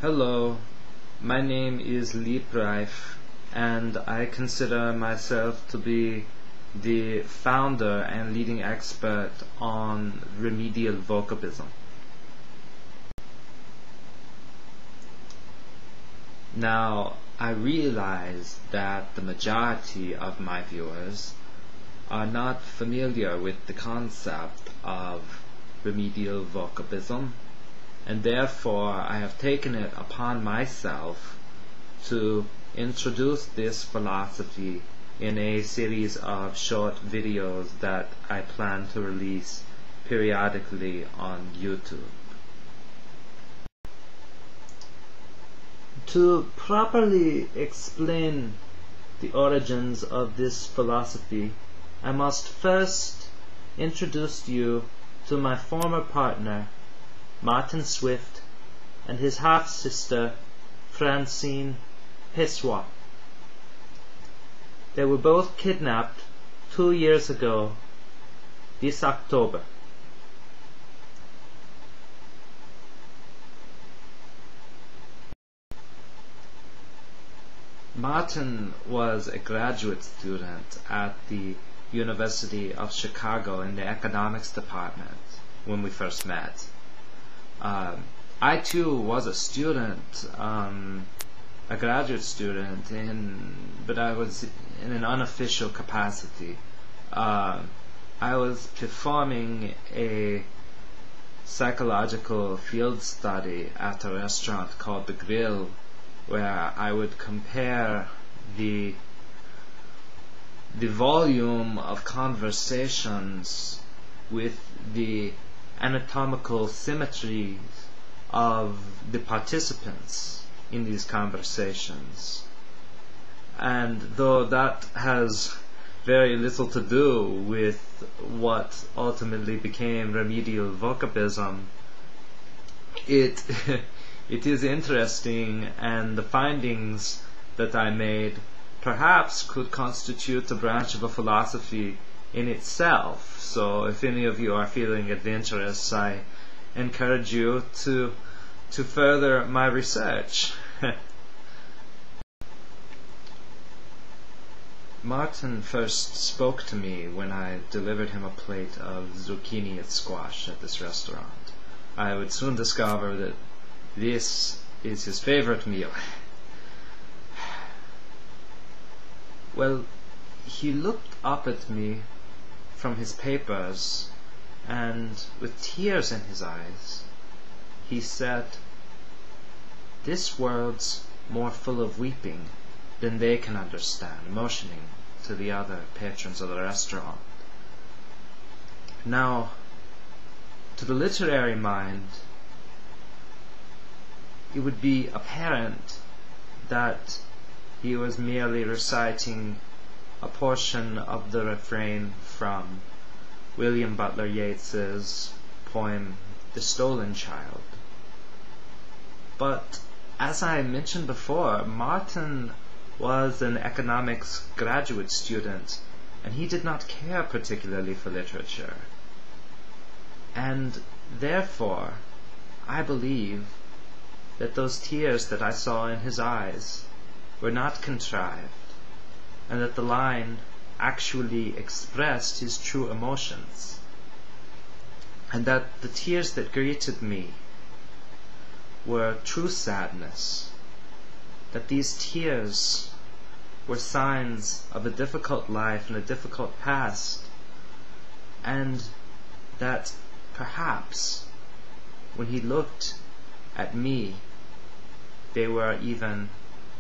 Hello, my name is Liebreif, and I consider myself to be the founder and leading expert on Remedial Vokobism. Now, I realize that the majority of my viewers are not familiar with the concept of Remedial Vokobism, and therefore I have taken it upon myself to introduce this philosophy in a series of short videos that I plan to release periodically on YouTube. To properly explain the origins of this philosophy, I must first introduce you to my former partner, Martin Swift, and his half-sister, Francine Pessoa. They were both kidnapped 2 years ago, this October. Martin was a graduate student at the University of Chicago in the economics department when we first met. I too was a student, a graduate student, but I was in an unofficial capacity. I was performing a psychological field study at a restaurant called The Grill, where I would compare the volume of conversations with the anatomical symmetries of the participants in these conversations. And though that has very little to do with what ultimately became Remedial Vokobism, it is interesting, and the findings that I made perhaps could constitute a branch of a philosophy in itself. So if any of you are feeling adventurous, I encourage you to further my research. Martin first spoke to me when I delivered him a plate of zucchini and squash at this restaurant. I would soon discover that this is his favorite meal. Well, he looked up at me from his papers, and with tears in his eyes, he said, "This world's more full of weeping than they can understand," motioning to the other patrons of the restaurant. Now, to the literary mind, it would be apparent that he was merely reciting a portion of the refrain from William Butler Yeats's poem The Stolen Child. But as I mentioned before, Martin was an economics graduate student, and he did not care particularly for literature. And therefore, I believe that those tears that I saw in his eyes were not contrived, and that the line actually expressed his true emotions, and that the tears that greeted me were true sadness, that these tears were signs of a difficult life and a difficult past, and that perhaps when he looked at me, they were even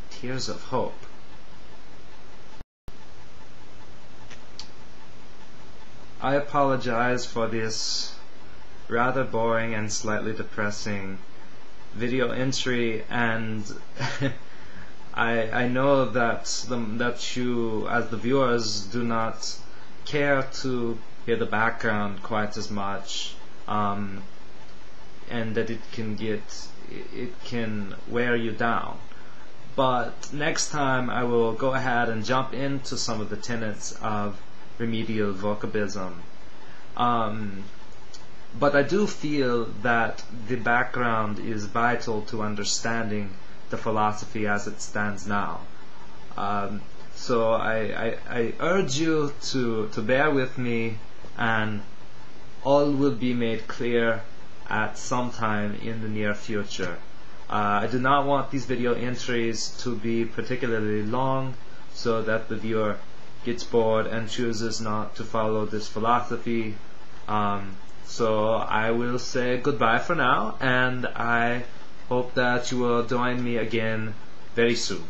tears of hope. I apologize for this rather boring and slightly depressing video entry, and I know that you, as the viewers, do not care to hear the background quite as much, and that it can wear you down. But next time I will go ahead and jump into some of the tenets of Remedial Vokobism. But I do feel that the background is vital to understanding the philosophy as it stands now. So I urge you to bear with me, and all will be made clear at some time in the near future. I do not want these video entries to be particularly long, so that the viewer gets bored and chooses not to follow this philosophy. So I will say goodbye for now, and I hope that you will join me again very soon.